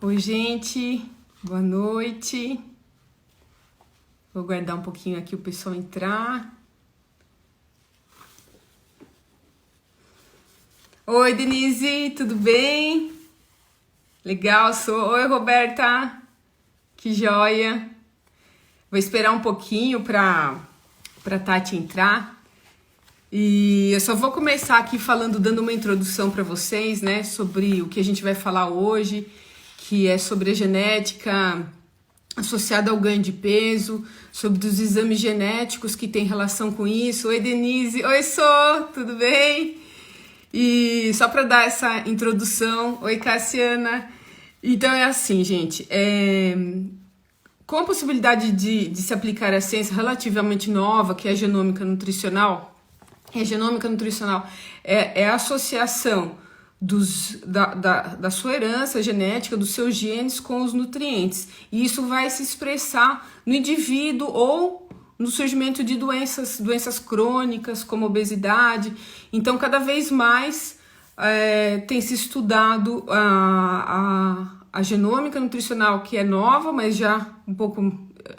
Oi, gente, boa noite. Vou guardar um pouquinho aqui o pessoal entrar. Oi, Denise, tudo bem? Legal, sou. Oi, Roberta, que joia. Vou esperar um pouquinho para Tati entrar. E eu só vou começar aqui dando uma introdução para vocês, né, sobre o que a gente vai falar hoje, que é sobre a genética associada ao ganho de peso, sobre os exames genéticos que tem relação com isso. Oi, Denise. Oi, Sô, tudo bem? E só para dar essa introdução, oi, Cassiana. Então é assim, gente, com a possibilidade de se aplicar a ciência relativamente nova, que é a genômica nutricional, é a associação da sua herança genética, dos seus genes com os nutrientes. E isso vai se expressar no indivíduo ou no surgimento de doenças crônicas, como obesidade. Então, cada vez mais tem se estudado a genômica nutricional, que é nova, mas já um pouco...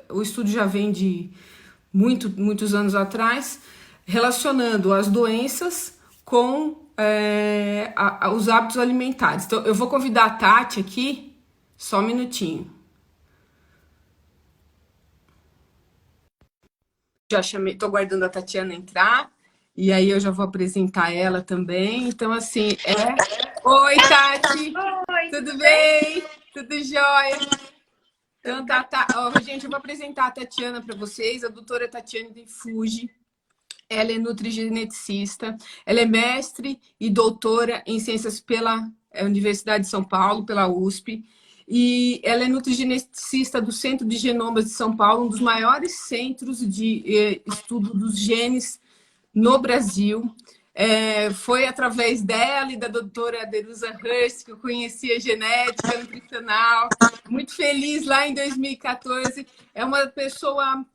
O estudo já vem de muitos anos atrás, relacionando as doenças com os hábitos alimentares. Então, eu vou convidar a Tati aqui, só um minutinho. Já chamei, tô guardando a Tatiana entrar, e aí eu já vou apresentar ela também. Então, assim, Oi, Tati! Oi, tudo bem? Tudo jóia? Então, gente, eu vou apresentar a Tatiana para vocês, a doutora Tatiane de Fuji. Ela é nutrigeneticista, ela é mestre e doutora em ciências pela Universidade de São Paulo, pela USP, e ela é nutrigeneticista do Centro de Genomas de São Paulo, um dos maiores centros de estudo dos genes no Brasil. Foi através dela e da doutora Derusa Hurst que eu conheci a genética nutricional. Muito feliz lá em 2014. É uma pessoa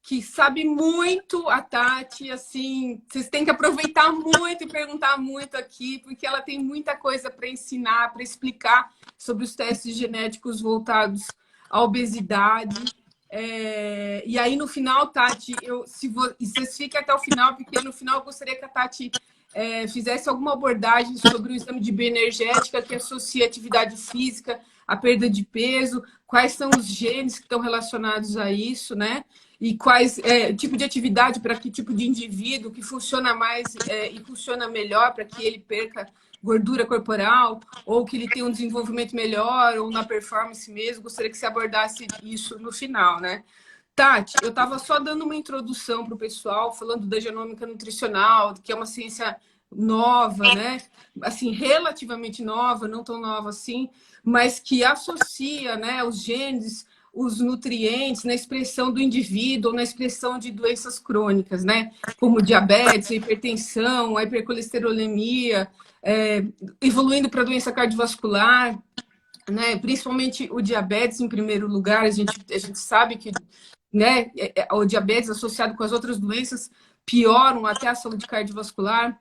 que sabe muito, a Tati, assim, vocês têm que aproveitar muito e perguntar muito aqui, porque ela tem muita coisa para ensinar, para explicar sobre os testes genéticos voltados à obesidade. E aí, no final, Tati, vocês fiquem até o final, porque no final eu gostaria que a Tati fizesse alguma abordagem sobre o exame de bioenergética que associa a atividade física, a perda de peso, quais são os genes que estão relacionados a isso, né? E quais tipo de atividade para que tipo de indivíduo que funciona mais e funciona melhor para que ele perca gordura corporal, ou que ele tenha um desenvolvimento melhor, ou na performance mesmo. Gostaria que você abordasse isso no final, né? Tati, eu estava só dando uma introdução para o pessoal, falando da genômica nutricional, que é uma ciência nova, né? Assim, relativamente nova, não tão nova assim, mas que associa, né, os genes, os nutrientes na expressão do indivíduo, ou na expressão de doenças crônicas, né? Como diabetes, a hipertensão, a hipercolesterolemia, evoluindo para doença cardiovascular, né? Principalmente o diabetes em primeiro lugar. A gente sabe que, né, o diabetes associado com as outras doenças pioram até a saúde cardiovascular.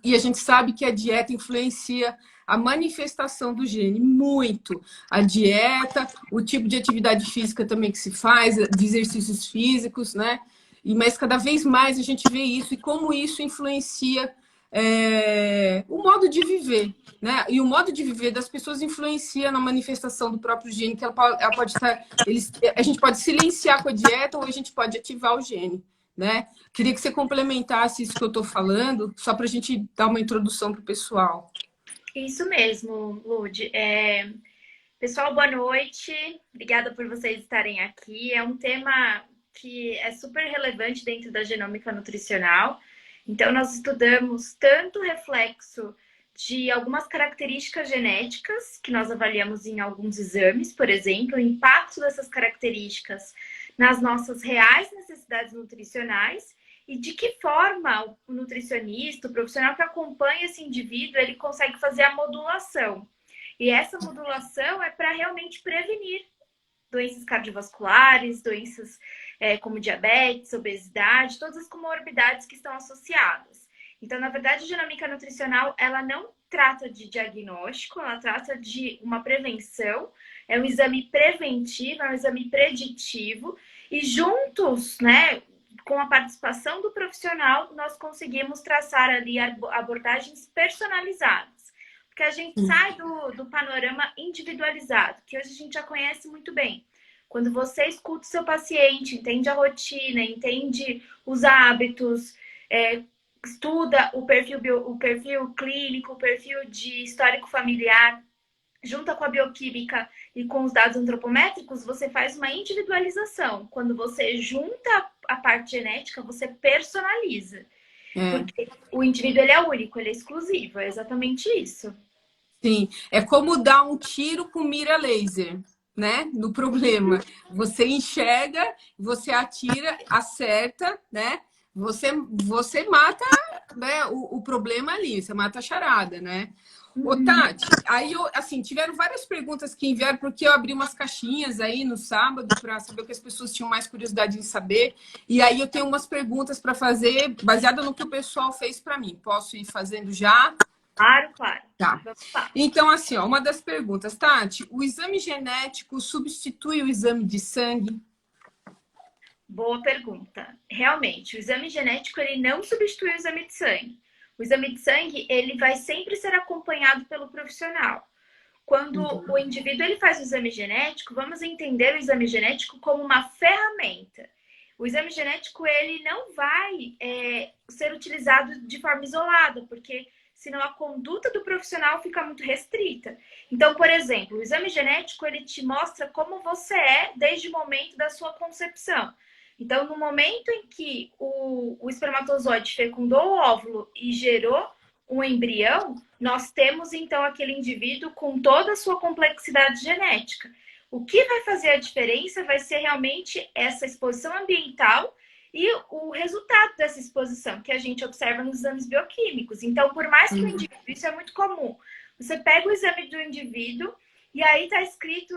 E a gente sabe que a dieta influencia a manifestação do gene muito. A dieta, o tipo de atividade física também que se faz, de exercícios físicos, né? Mas cada vez mais a gente vê isso e como isso influencia o modo de viver, né? E o modo de viver das pessoas influencia na manifestação do próprio gene, que ela pode estar... a gente pode silenciar com a dieta ou a gente pode ativar o gene, né? Queria que você complementasse isso que eu estou falando, só para a gente dar uma introdução para o pessoal. Isso mesmo, Lud. Pessoal, boa noite. Obrigada por vocês estarem aqui. É um tema que é super relevante dentro da genômica nutricional. Então, nós estudamos tanto o reflexo de algumas características genéticas, que nós avaliamos em alguns exames, por exemplo, o impacto dessas características nas nossas reais necessidades nutricionais, e de que forma o nutricionista, o profissional que acompanha esse indivíduo, ele consegue fazer a modulação. E essa modulação é para realmente prevenir doenças cardiovasculares, doenças como diabetes, obesidade, todas as comorbidades que estão associadas. Então, na verdade, a genômica nutricional, ela não trata de diagnóstico, ela trata de uma prevenção, é um exame preventivo, é um exame preditivo, e juntos, né, com a participação do profissional, nós conseguimos traçar ali abordagens personalizadas. Porque a gente sai do panorama individualizado, que hoje a gente já conhece muito bem. Quando você escuta o seu paciente, entende a rotina, entende os hábitos, estuda o perfil clínico, o perfil de histórico familiar, junta com a bioquímica e com os dados antropométricos, você faz uma individualização. Quando você junta a parte genética, você personaliza. Porque o indivíduo ele é único, ele é exclusivo, é exatamente isso. Sim, é como dar um tiro com mira laser, né? No problema. Você enxerga, você atira, acerta, né? Você mata, né, o problema ali, você mata a charada, né? Ô, Tati, aí assim, tiveram várias perguntas que enviaram, porque eu abri umas caixinhas aí no sábado para saber o que as pessoas tinham mais curiosidade em saber. E aí eu tenho umas perguntas para fazer, baseada no que o pessoal fez para mim. Posso ir fazendo já? Claro, claro. Tá. Então, assim, ó, uma das perguntas, Tati, o exame genético substitui o exame de sangue? Boa pergunta. Realmente, o exame genético ele não substitui o exame de sangue. O exame de sangue ele vai sempre ser acompanhado pelo profissional. Quando o indivíduo ele faz o exame genético, vamos entender o exame genético como uma ferramenta. O exame genético ele não vai ser utilizado de forma isolada, porque senão a conduta do profissional fica muito restrita. Então, por exemplo, o exame genético ele te mostra como você é desde o momento da sua concepção. Então, no momento em que o espermatozoide fecundou o óvulo e gerou um embrião, nós temos então aquele indivíduo com toda a sua complexidade genética. O que vai fazer a diferença vai ser realmente essa exposição ambiental e o resultado dessa exposição, que a gente observa nos exames bioquímicos. Então, por mais que o indivíduo, isso é muito comum, você pega o exame do indivíduo e aí está escrito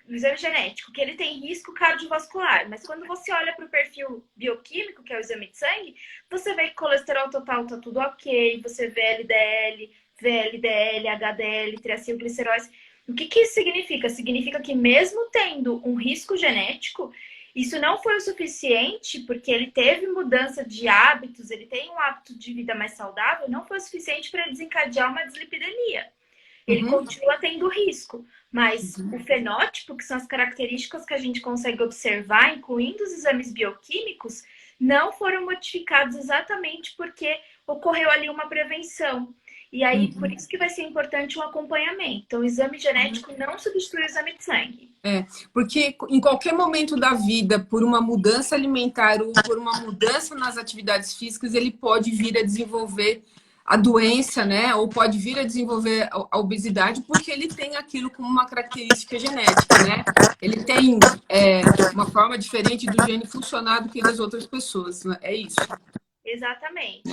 no exame genético que ele tem risco cardiovascular, mas quando você olha para o perfil bioquímico, que é o exame de sangue, você vê que o colesterol total está tudo ok, você vê LDL, VLDL, HDL, triacilglicerose. O que isso significa? Significa que mesmo tendo um risco genético, isso não foi o suficiente, porque ele teve mudança de hábitos, ele tem um hábito de vida mais saudável, não foi o suficiente para desencadear uma dislipidemia. Ele continua tendo risco, mas o fenótipo, que são as características que a gente consegue observar, incluindo os exames bioquímicos, não foram modificados exatamente porque ocorreu ali uma prevenção. E aí, por isso que vai ser importante um acompanhamento. Então, o exame genético não substitui o exame de sangue. Porque em qualquer momento da vida, por uma mudança alimentar ou por uma mudança nas atividades físicas, ele pode vir a desenvolver a doença, né? Ou pode vir a desenvolver a obesidade, porque ele tem aquilo como uma característica genética, né? Ele tem uma forma diferente do gene funcionar do que das outras pessoas, né? É isso. Exatamente.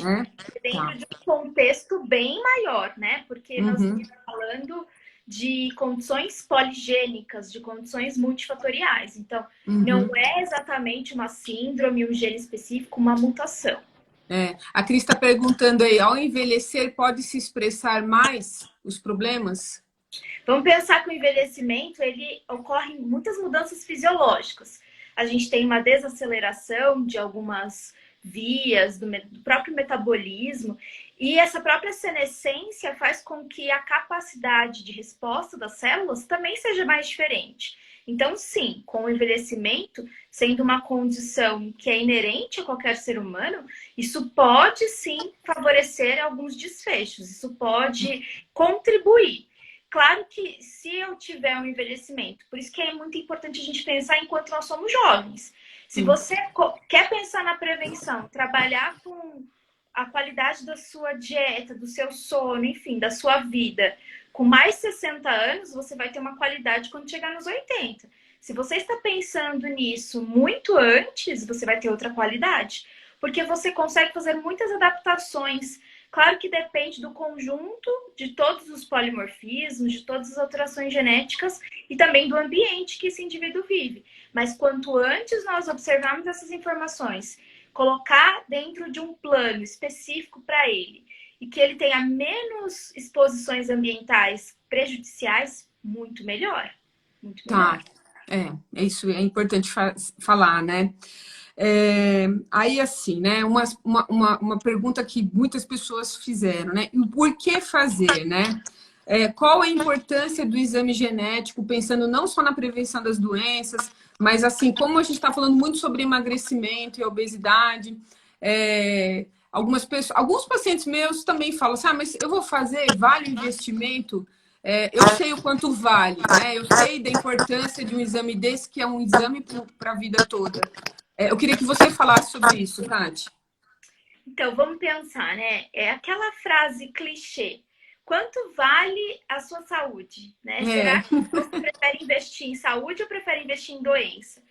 Dentro de um contexto bem maior, né? Porque nós estamos falando de condições poligênicas, de condições multifatoriais. Então, não é exatamente uma síndrome, um gene específico, uma mutação. A Cris está perguntando aí, ao envelhecer pode se expressar mais os problemas? Vamos pensar que o envelhecimento, ele ocorre muitas mudanças fisiológicas. A gente tem uma desaceleração de algumas vias do próprio metabolismo, e essa própria senescência faz com que a capacidade de resposta das células também seja mais diferente. Então, sim, com o envelhecimento, sendo uma condição que é inerente a qualquer ser humano, isso pode sim favorecer alguns desfechos, isso pode contribuir. Claro que se eu tiver um envelhecimento, por isso que é muito importante a gente pensar enquanto nós somos jovens. Se você quer pensar na prevenção, trabalhar com a qualidade da sua dieta, do seu sono, enfim, da sua vida, com mais de 60 anos, você vai ter uma qualidade quando chegar nos 80. Se você está pensando nisso muito antes, você vai ter outra qualidade. Porque você consegue fazer muitas adaptações. Claro que depende do conjunto de todos os polimorfismos, de todas as alterações genéticas e também do ambiente que esse indivíduo vive. Mas quanto antes nós observarmos essas informações, colocar dentro de um plano específico para ele e que ele tenha menos exposições ambientais prejudiciais, muito melhor. Muito melhor. Tá. Isso é importante falar, né? Aí, assim, né? Uma pergunta que muitas pessoas fizeram, né? E o porquê fazer, né? Qual a importância do exame genético, pensando não só na prevenção das doenças, mas assim, como a gente está falando muito sobre emagrecimento e obesidade, alguns pacientes meus também falam assim, mas eu vou fazer, vale o investimento? Eu sei o quanto vale, né? Eu sei da importância de um exame desse, que é um exame para a vida toda. Eu queria que você falasse sobre isso, Tati. Então, vamos pensar, né? É aquela frase clichê. Quanto vale a sua saúde, né? Será É, que você prefere investir em saúde ou prefere investir em doença?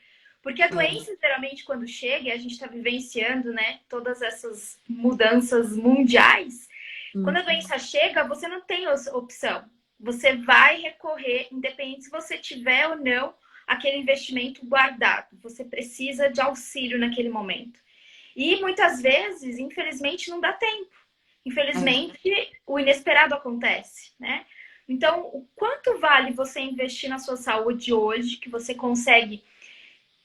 Porque a é. doença, geralmente, quando chega, e a gente está vivenciando, né, todas essas mudanças mundiais, quando a doença chega, você não tem opção. Você vai recorrer, independente se você tiver ou não aquele investimento guardado. Você precisa de auxílio naquele momento. E muitas vezes, infelizmente, não dá tempo. Infelizmente, o inesperado acontece, né? Então, o quanto vale você investir na sua saúde hoje, que você consegue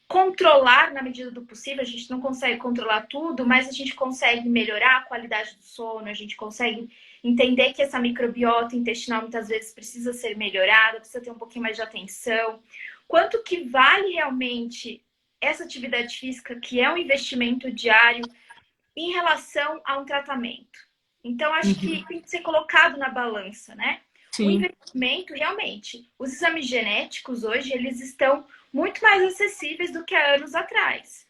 controlar na medida do possível? A gente não consegue controlar tudo, mas a gente consegue melhorar a qualidade do sono, a gente consegue entender que essa microbiota intestinal muitas vezes precisa ser melhorada, precisa ter um pouquinho mais de atenção. Quanto que vale realmente essa atividade física, que é um investimento diário, em relação a um tratamento? Então, acho que tem que ser colocado na balança, né? O Sim. investimento, realmente, os exames genéticos hoje, eles estão muito mais acessíveis do que há anos atrás.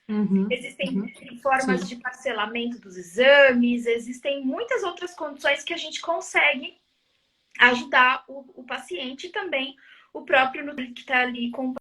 Existem formas Sim. de parcelamento dos exames, existem muitas outras condições que a gente consegue ajudar o paciente e também o próprio nutricionista que está ali com o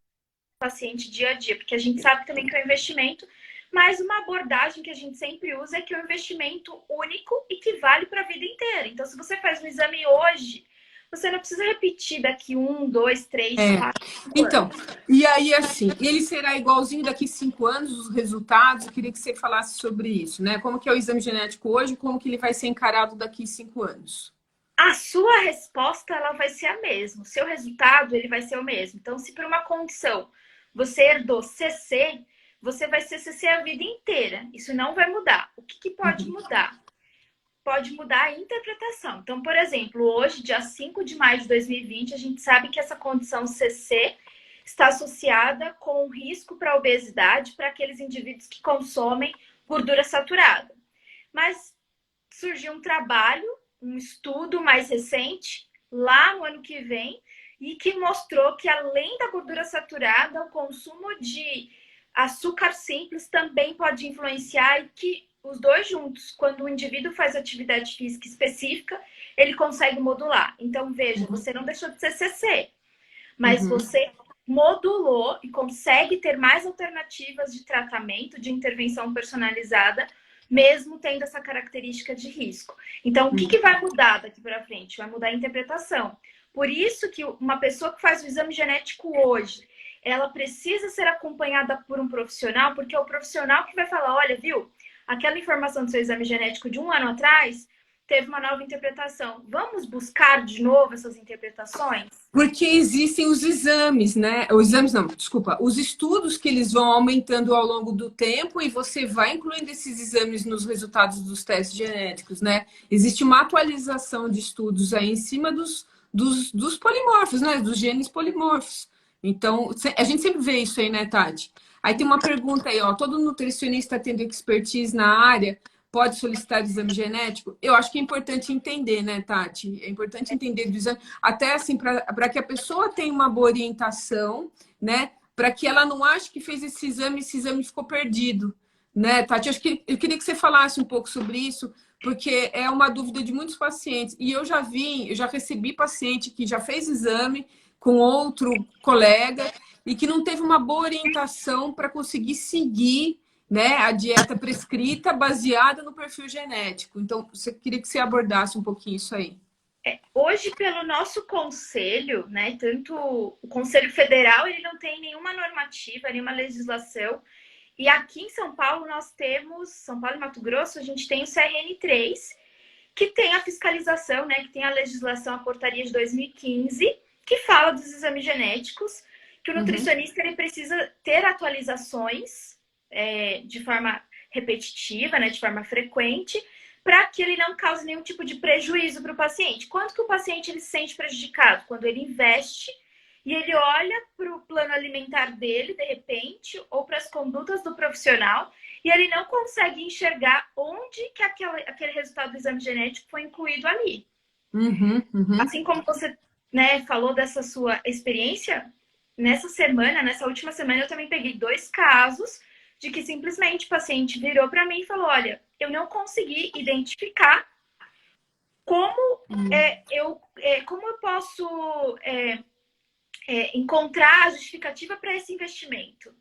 paciente dia a dia, porque a gente sabe também que é um investimento, mas uma abordagem que a gente sempre usa é que é um investimento único e que vale para a vida inteira. Então, se você faz um exame hoje, você não precisa repetir daqui 1, 2, 3, É. 4, 5 Então, anos. e aí assim, ele será igualzinho daqui 5 anos, os resultados? Eu queria que você falasse sobre isso, né? Como que é o exame genético hoje, como que ele vai ser encarado daqui 5 anos? A sua resposta, ela vai ser a mesma. O seu resultado, ele vai ser o mesmo. Então, se por uma condição você herdou CC, você vai ser CC a vida inteira. Isso não vai mudar. O que pode mudar? Pode mudar a interpretação. Então, por exemplo, hoje, dia 5 de maio de 2020, a gente sabe que essa condição CC está associada com um risco para a obesidade para aqueles indivíduos que consomem gordura saturada. Mas surgiu um trabalho, um estudo mais recente, lá no ano que vem, e que mostrou que além da gordura saturada, o consumo de açúcar simples também pode influenciar, e que os dois juntos, quando o indivíduo faz atividade física específica, ele consegue modular. Então, veja, você não deixou de ser CC, mas você modulou e consegue ter mais alternativas de tratamento, de intervenção personalizada, mesmo tendo essa característica de risco. Então, o que vai mudar daqui para frente? Vai mudar a interpretação. Por isso que uma pessoa que faz o exame genético hoje, ela precisa ser acompanhada por um profissional, porque é o profissional que vai falar, olha, viu, aquela informação do seu exame genético de 1 ano atrás teve uma nova interpretação. Vamos buscar de novo essas interpretações? Porque existem os exames, né? Os exames não, desculpa, os estudos que eles vão aumentando ao longo do tempo e você vai incluindo esses exames nos resultados dos testes genéticos, né? Existe uma atualização de estudos aí em cima dos polimorfos, né? Dos genes polimorfos. Então, a gente sempre vê isso aí, né, Tati? Aí tem uma pergunta aí, ó. Todo nutricionista tendo expertise na área pode solicitar exame genético? Eu acho que é importante entender, né, Tati? É importante entender do exame, até assim, para que a pessoa tenha uma boa orientação, né? Para que ela não ache que fez esse exame ficou perdido, né, Tati? Eu queria que você falasse um pouco sobre isso, porque é uma dúvida de muitos pacientes. E eu já recebi paciente que já fez exame com outro colega e que não teve uma boa orientação para conseguir seguir, né, a dieta prescrita baseada no perfil genético. Então, você queria que você abordasse um pouquinho isso aí. Hoje, pelo nosso conselho, né, tanto o Conselho Federal, ele não tem nenhuma normativa, nenhuma legislação. E aqui em São Paulo, nós temos, São Paulo e Mato Grosso, a gente tem o CRN3, que tem a fiscalização, né, que tem a legislação, a portaria de 2015, que fala dos exames genéticos, que o nutricionista ele precisa ter atualizações de forma repetitiva, né, de forma frequente, para que ele não cause nenhum tipo de prejuízo para o paciente. Quanto que o paciente ele se sente prejudicado? Quando ele investe e ele olha para o plano alimentar dele, de repente, ou para as condutas do profissional, e ele não consegue enxergar onde que aquele resultado do exame genético foi incluído ali. Assim como você, né, falou dessa sua experiência, nessa última semana, eu também peguei 2 casos de que simplesmente o paciente virou para mim e falou: olha, eu não consegui identificar como como eu posso encontrar a justificativa para esse investimento.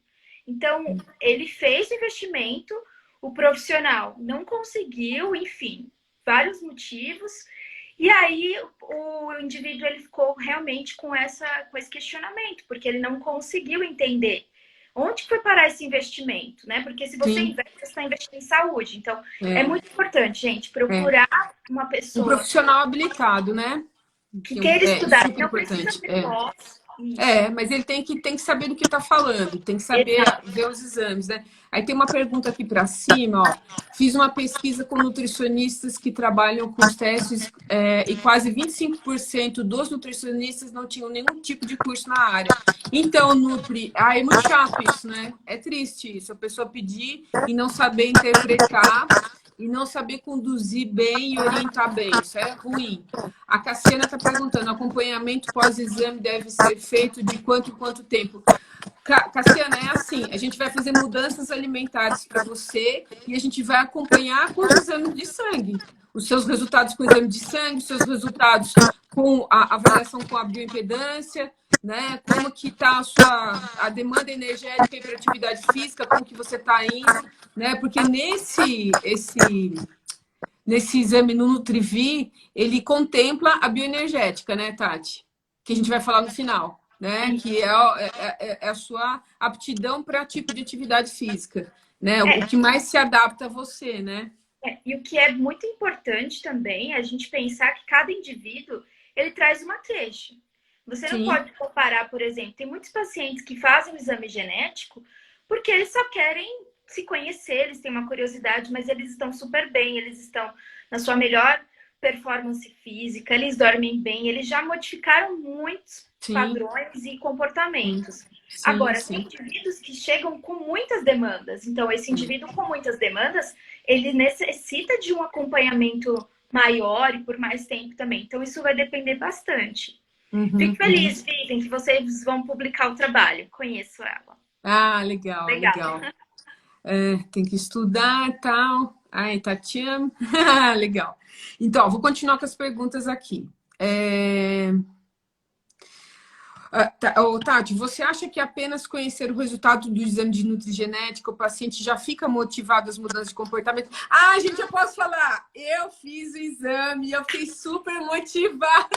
Então, ele fez o investimento, o profissional não conseguiu, enfim, vários motivos. E aí, o indivíduo ele ficou realmente com esse questionamento, porque ele não conseguiu entender onde foi parar esse investimento, né? Porque se você investe, você está investindo em saúde. Então, é muito importante, gente, procurar uma pessoa... Um profissional habilitado, né? Que queira estudar. Super não importante. precisa ter pós. Mas ele tem que saber do que está falando, tem que saber ver os exames, né? Aí tem uma pergunta aqui para cima, ó. Fiz uma pesquisa com nutricionistas que trabalham com os testes e quase 25% dos nutricionistas não tinham nenhum tipo de curso na área. Então, Nutri, é muito chato isso, né? É triste isso, a pessoa pedir e não saber interpretar e não saber conduzir bem e orientar bem. Isso é ruim. A Cassiana está perguntando, acompanhamento pós-exame deve ser feito de quanto em quanto tempo? Cassiana, é assim, a gente vai fazer mudanças alimentares para você e a gente vai acompanhar com os exames de sangue. Os seus resultados com o exame de sangue, os seus resultados com a avaliação com a bioimpedância, né? Como que está a demanda energética e para atividade física, como que você está indo, né? Porque nesse exame no Nutrivi, ele contempla a bioenergética, né, Tati? Que a gente vai falar no final, né? Que é a sua aptidão para tipo de atividade física, né? O que mais se adapta a você, né? E o que é muito importante também é a gente pensar que cada indivíduo, ele traz uma queixa. Você não pode comparar, por exemplo, tem muitos pacientes que fazem o exame genético porque eles só querem se conhecer, eles têm uma curiosidade, mas eles estão super bem, eles estão na sua melhor performance física, eles dormem bem, eles já modificaram muitos padrões e comportamentos. Agora, tem indivíduos que chegam com muitas demandas. Então, esse indivíduo com muitas demandas, ele necessita de um acompanhamento maior e por mais tempo também. Então, isso vai depender bastante. Fico feliz, Vivian, que vocês vão publicar o trabalho. Conheço ela. Ah, legal. Tem que estudar e tal. Ai, Tatiana. Legal. Então, vou continuar com as perguntas aqui. Tati, você acha que apenas conhecer o resultado do exame de nutrigenética, o paciente já fica motivado às mudanças de comportamento? Ah, gente, eu posso falar. Eu fiz o exame e eu fiquei super motivada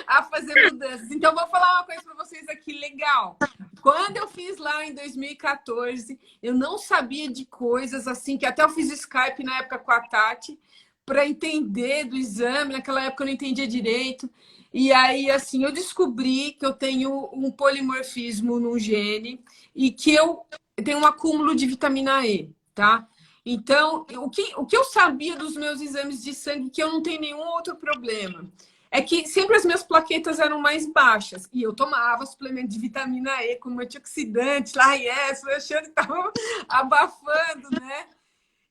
a fazer mudanças. Então, vou falar uma coisa para vocês aqui, legal. Quando eu fiz lá em 2014, eu não sabia de coisas assim, que até eu fiz Skype na época com a Tati, para entender do exame. Naquela época eu não entendia direito. E aí, assim, eu descobri que eu tenho um polimorfismo no gene e que eu tenho um acúmulo de vitamina E, tá? Então, o que eu sabia dos meus exames de sangue, que eu não tenho nenhum outro problema, é que sempre as minhas plaquetas eram mais baixas. E eu tomava suplemento de vitamina E como antioxidante, lá achando que estava abafando, né?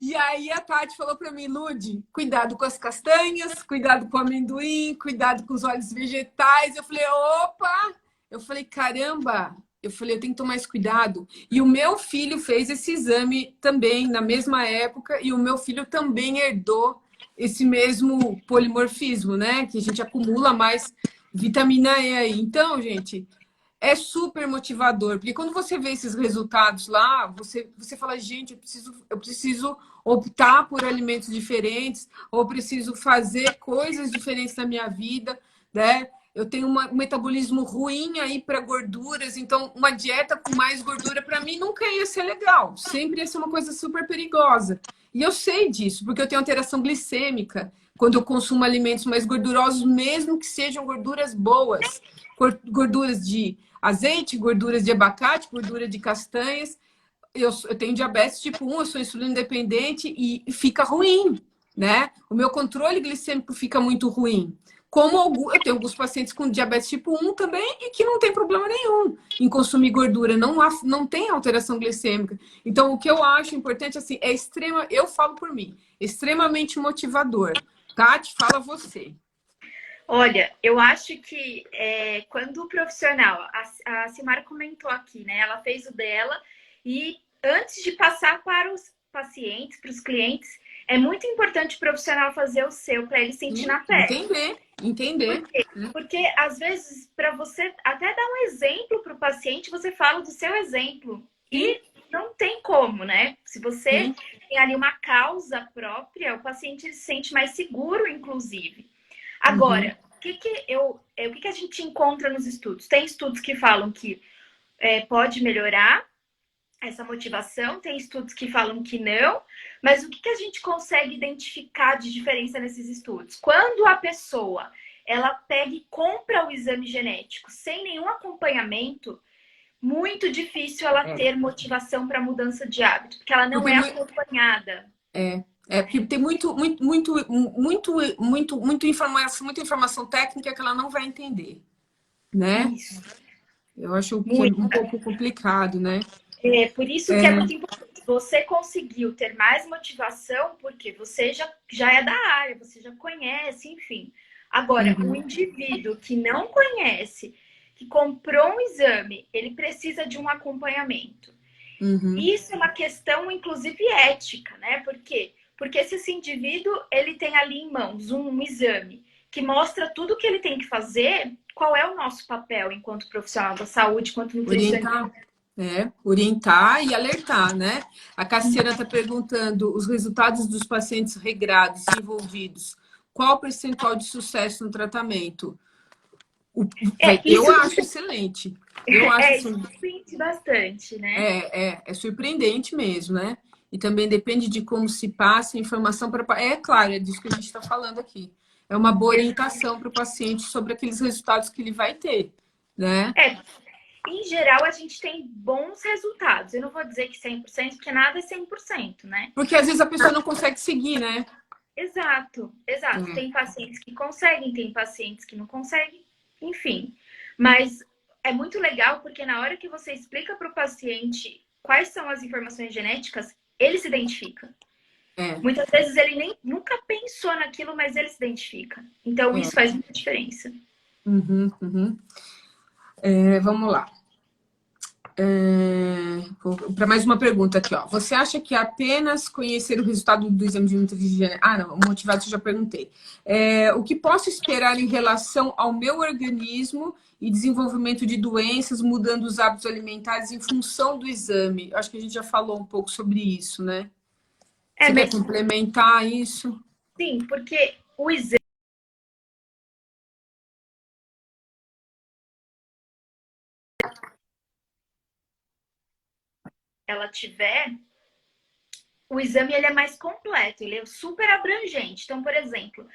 E aí a Tati falou para mim, Lude, cuidado com as castanhas, cuidado com o amendoim, cuidado com os óleos vegetais. Eu falei, opa! Eu falei, caramba! Eu falei, eu tenho que tomar esse cuidado. E o meu filho fez esse exame também na mesma época e o meu filho também herdou esse mesmo polimorfismo, né? Que a gente acumula mais vitamina E aí. Então, gente, é super motivador, porque quando você vê esses resultados lá, você fala, gente, eu preciso optar por alimentos diferentes, ou preciso fazer coisas diferentes na minha vida, né? Eu tenho um metabolismo ruim aí para gorduras, então uma dieta com mais gordura para mim nunca ia ser legal, sempre ia ser uma coisa super perigosa. E eu sei disso, porque eu tenho alteração glicêmica, quando eu consumo alimentos mais gordurosos, mesmo que sejam gorduras boas, gorduras de azeite, gorduras de abacate, gordura de castanhas. Eu tenho diabetes tipo 1, eu sou insulina dependente e fica ruim, né? O meu controle glicêmico fica muito ruim. Eu tenho alguns pacientes com diabetes tipo 1 também e que não tem problema nenhum em consumir gordura, não tem alteração glicêmica. Então, o que eu acho importante, assim, eu falo por mim, extremamente motivador. Tati, fala você. Olha, eu acho que quando o profissional, a Silmara comentou aqui, né? Ela fez o dela e antes de passar para os pacientes, para os clientes, é muito importante o profissional fazer o seu para ele sentir na pele. Entender. Por quê? Porque às vezes, para você até dar um exemplo para o paciente, você fala do seu exemplo. Sim. E não tem como, né? Se você Sim. tem ali uma causa própria, o paciente se sente mais seguro, inclusive. Agora, o que a gente encontra nos estudos? Tem estudos que falam que pode melhorar essa motivação, tem estudos que falam que não, mas o que a gente consegue identificar de diferença nesses estudos? Quando a pessoa ela pega e compra o exame genético sem nenhum acompanhamento, muito difícil ela ter motivação para mudança de hábito, porque ela não Porque é acompanhada. porque tem muita informação técnica que ela não vai entender, né? Isso. Eu acho que é Muito. um pouco complicado, né? É por isso que é muito importante. Você conseguiu ter mais motivação porque você já é da área, você já conhece, enfim. Agora, o indivíduo que não conhece, que comprou um exame, ele precisa de um acompanhamento. Isso é uma questão, inclusive, ética, né? Por quê? Porque se esse indivíduo ele tem ali em mãos um exame que mostra tudo o que ele tem que fazer, qual é o nosso papel enquanto profissional da saúde, enquanto nutricionista? Orientar e alertar, né? A Cassiana está perguntando os resultados dos pacientes regrados envolvidos. Qual o percentual de sucesso no tratamento? Eu Isso acho excelente. Eu acho isso assim, depende bastante, né? é surpreendente mesmo, né? E também depende de como se passa a informação para. É claro, é disso que a gente está falando aqui. É uma boa orientação para o paciente sobre aqueles resultados que ele vai ter, né? Em geral, a gente tem bons resultados. Eu não vou dizer que 100%, porque nada é 100%, né? Porque às vezes a pessoa não consegue seguir, né? Exato, exato. É. Tem pacientes que conseguem, tem pacientes que não conseguem, enfim. Mas é muito legal porque na hora que você explica para o paciente quais são as informações genéticas, ele se identifica. Muitas vezes ele nem nunca pensou naquilo, mas ele se identifica. Então isso faz muita diferença. Vamos lá. Para mais uma pergunta aqui, ó. Você acha que apenas conhecer o resultado do exame de nutrição... Ah, não, motivado eu já perguntei. O que posso esperar em relação ao meu organismo e desenvolvimento de doenças, mudando os hábitos alimentares em função do exame? Acho que a gente já falou um pouco sobre isso, né? Você quer Mas complementar isso? sim, porque o exame ela tiver, o exame ele é mais completo, ele é super abrangente. Então, por exemplo,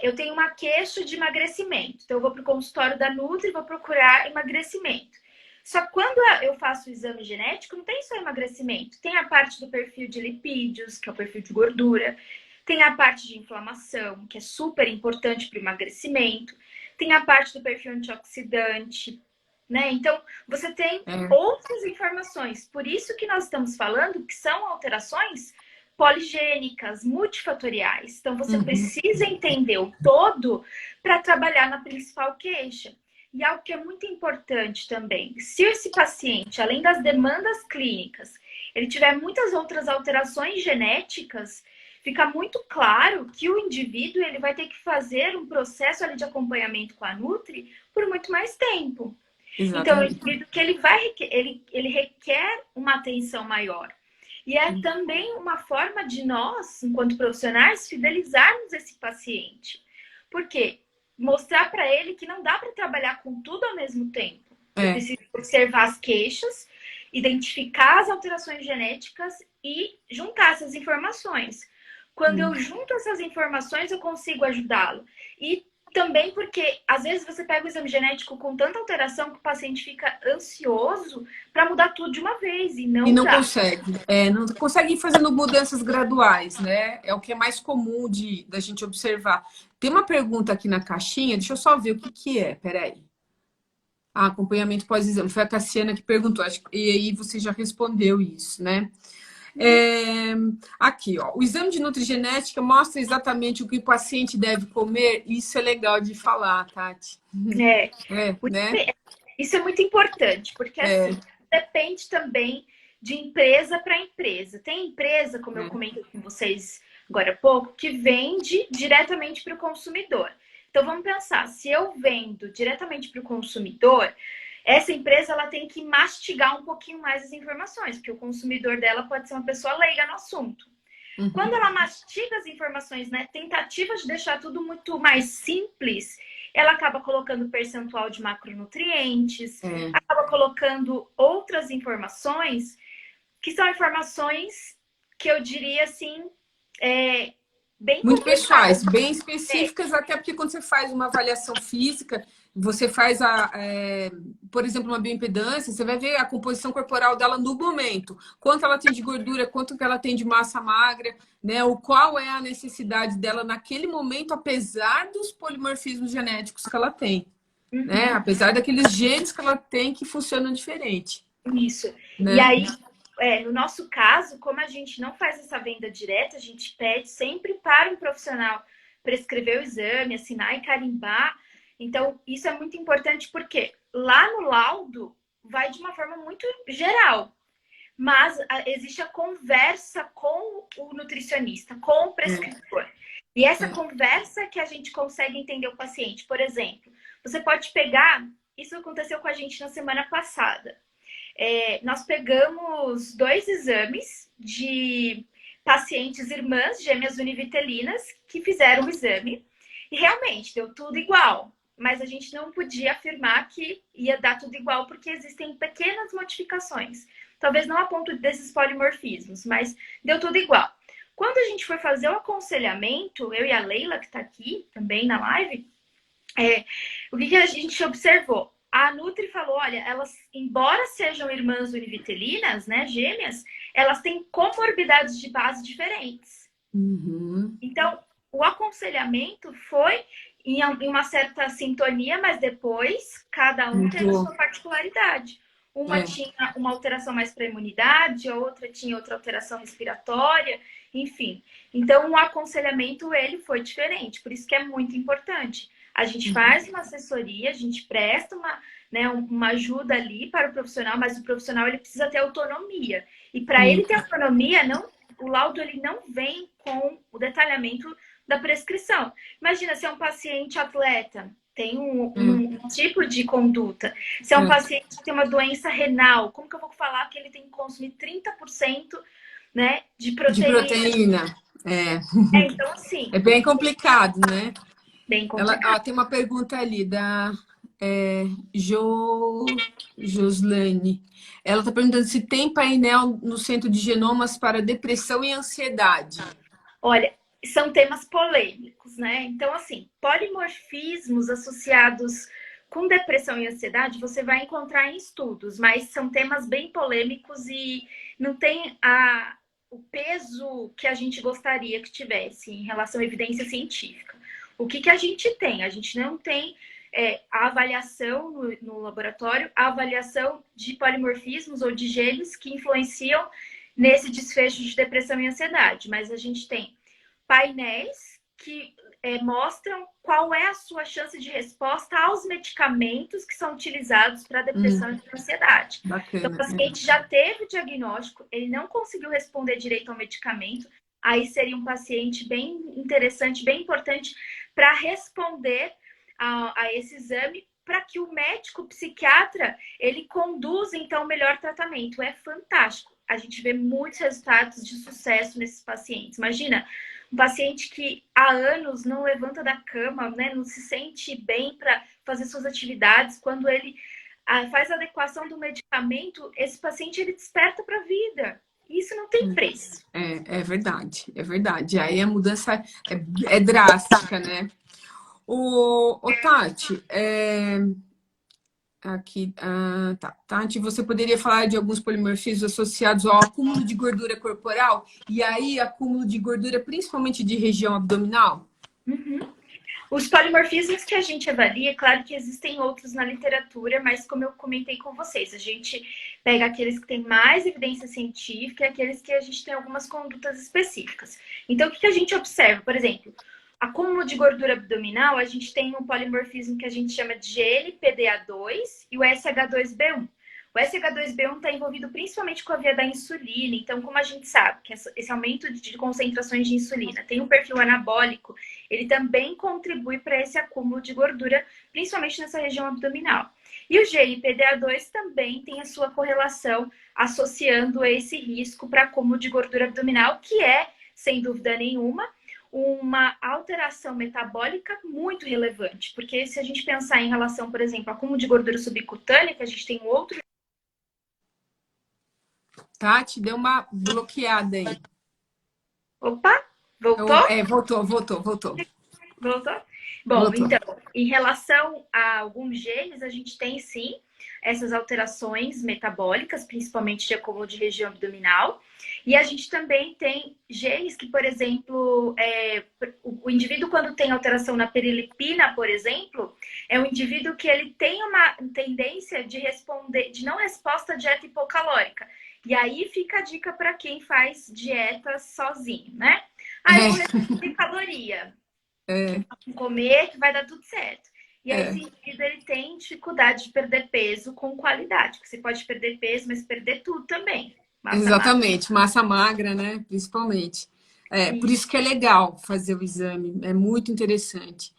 eu tenho uma queixa de emagrecimento. Então, eu vou para o consultório da Nutri e vou procurar emagrecimento. Só que quando eu faço o exame genético, não tem só emagrecimento. Tem a parte do perfil de lipídios, que é o perfil de gordura. Tem a parte de inflamação, que é super importante para o emagrecimento. Tem a parte do perfil antioxidante, né? Então, você tem outras informações. Por isso que nós estamos falando que são alterações poligênicas, multifatoriais. Então, você precisa entender o todo para trabalhar na principal queixa. E algo que é muito importante também, se esse paciente, além das demandas clínicas, ele tiver muitas outras alterações genéticas, fica muito claro que o indivíduo ele vai ter que fazer um processo ali de acompanhamento com a Nutri por muito mais tempo. Então, eu indivíduo que ele requer uma atenção maior. E é também uma forma de nós, enquanto profissionais, fidelizarmos esse paciente. Por quê? Mostrar para ele que não dá para trabalhar com tudo ao mesmo tempo. Você precisa observar as queixas, identificar as alterações genéticas e juntar essas informações. Quando eu junto essas informações, eu consigo ajudá-lo. E também porque, às vezes, você pega o exame genético com tanta alteração que o paciente fica ansioso para mudar tudo de uma vez, e E não não dá. consegue. Não consegue ir fazendo mudanças graduais, né? É o que é mais comum da gente observar. Tem uma pergunta aqui na caixinha, deixa eu só ver o que que é, peraí. Ah, acompanhamento pós-exame. Foi a Cassiana que perguntou, e aí você já respondeu isso, né? É, aqui, ó, o exame de nutrigenética mostra exatamente o que o paciente deve comer. Isso é legal de falar, Tati. É, Né? isso é muito importante, porque assim, depende também de empresa para empresa. Tem empresa, como eu comentei com vocês agora há pouco, que vende diretamente para o consumidor. Então vamos pensar, se eu vendo diretamente para o consumidor, essa empresa ela tem que mastigar um pouquinho mais as informações, porque o consumidor dela pode ser uma pessoa leiga no assunto. Quando ela mastiga as informações, né, tentativa de deixar tudo muito mais simples, ela acaba colocando percentual de macronutrientes, acaba colocando outras informações que são informações que eu diria assim, bem Muito complicadas. pessoais, bem específicas, até porque quando você faz uma avaliação física, você faz por exemplo, uma bioimpedância, você vai ver a composição corporal dela no momento. Quanto ela tem de gordura, quanto que ela tem de massa magra, né? Qual é a necessidade dela naquele momento, apesar dos polimorfismos genéticos que ela tem. Né? Apesar daqueles genes que ela tem que funcionam diferente. Isso. Né? E aí, no nosso caso, como a gente não faz essa venda direta, a gente pede sempre para um profissional prescrever o exame, assinar e carimbar. Então, isso é muito importante porque lá no laudo vai de uma forma muito geral. Mas existe a conversa com o nutricionista, com o prescritor. E essa conversa que a gente consegue entender o paciente. Por exemplo, você pode pegar... Isso aconteceu com a gente na semana passada. Nós pegamos 2 exames de pacientes irmãs gêmeas univitelinas que fizeram o exame e realmente deu tudo igual, mas a gente não podia afirmar que ia dar tudo igual porque existem pequenas modificações, talvez não a ponto desses polimorfismos, mas deu tudo igual. Quando a gente foi fazer o aconselhamento, eu e a Leila, que está aqui também na live, o que a gente observou? A Nutri falou, olha, elas, embora sejam irmãs univitelinas, né, gêmeas, elas têm comorbidades de base diferentes. Então, o aconselhamento foi em uma certa sintonia, mas depois cada um teve a sua particularidade. Uma tinha uma alteração mais para a imunidade, a outra tinha outra alteração respiratória, enfim. Então, o aconselhamento, ele foi diferente, por isso que é muito importante. A gente faz uma assessoria, a gente presta uma ajuda ali para o profissional, mas o profissional ele precisa ter autonomia. E para ele ter autonomia, o laudo ele não vem com o detalhamento da prescrição. Imagina se é um paciente atleta, tem um tipo de conduta. Se é um paciente que tem uma doença renal, como que eu vou falar que ele tem que consumir 30%, né, de proteína? De proteína. Então, assim... É bem complicado, né? Bem complicado. Tem uma pergunta ali da Joslane. Ela está perguntando se tem painel no Centro de Genomas para depressão e ansiedade. Olha, são temas polêmicos, né? Então, assim, polimorfismos associados com depressão e ansiedade, você vai encontrar em estudos, mas são temas bem polêmicos e não tem o peso que a gente gostaria que tivesse em relação à evidência científica. O que a gente tem? A gente não tem a avaliação no laboratório, a avaliação de polimorfismos ou de genes que influenciam nesse desfecho de depressão e ansiedade, mas a gente tem painéis que mostram qual é a sua chance de resposta aos medicamentos que são utilizados para depressão e ansiedade. Bacana, então, o paciente já teve o diagnóstico, ele não conseguiu responder direito ao medicamento, aí seria um paciente bem interessante, bem importante para responder a esse exame, para que o médico o psiquiatra ele conduza então o melhor tratamento. É fantástico. A gente vê muitos resultados de sucesso nesses pacientes. Imagina, um paciente que há anos não levanta da cama, né, não se sente bem para fazer suas atividades, quando ele faz a adequação do medicamento, esse paciente ele desperta para a vida. Isso não tem preço. É verdade, é verdade. Aí a mudança é drástica, né? O Tati, aqui, tá. Tati, você poderia falar de alguns polimorfismos associados ao acúmulo de gordura corporal? E aí, acúmulo de gordura, principalmente de região abdominal? Uhum. Os polimorfismos que a gente avalia, é claro que existem outros na literatura, mas como eu comentei com vocês, a gente pega aqueles que têm mais evidência científica e aqueles que a gente tem algumas condutas específicas. Então, o que a gente observa? Por exemplo, acúmulo de gordura abdominal, a gente tem um polimorfismo que a gente chama de GLPDA2 e o SH2B1. O SH2B1 está envolvido principalmente com a via da insulina. Então, como a gente sabe que esse aumento de concentrações de insulina tem um perfil anabólico, ele também contribui para esse acúmulo de gordura, principalmente nessa região abdominal. E o GLPDA2 também tem a sua correlação associando esse risco para acúmulo de gordura abdominal, que é, sem dúvida nenhuma, uma alteração metabólica muito relevante. Porque se a gente pensar em relação, por exemplo, ao acúmulo de gordura subcutânea, que a gente tem outro... Tati, deu uma bloqueada aí. Opa, voltou? Voltou. Voltou? Bom, Voltou. então, em relação a alguns genes, a gente tem sim essas alterações metabólicas, principalmente de acúmulo de região abdominal. E a gente também tem genes que, por exemplo, o indivíduo quando tem alteração na perilipina, por exemplo, é um indivíduo que ele tem uma tendência de responder, de não resposta à dieta hipocalórica. E aí fica a dica para quem faz dieta sozinho, né? Aí eu vou reduzir caloria. Comer que vai dar tudo certo. E aí esse indivíduo ele tem dificuldade de perder peso com qualidade. Porque você pode perder peso, mas perder tudo também. Exatamente, massa magra, né? Principalmente. Por isso que é legal fazer o exame, é muito interessante.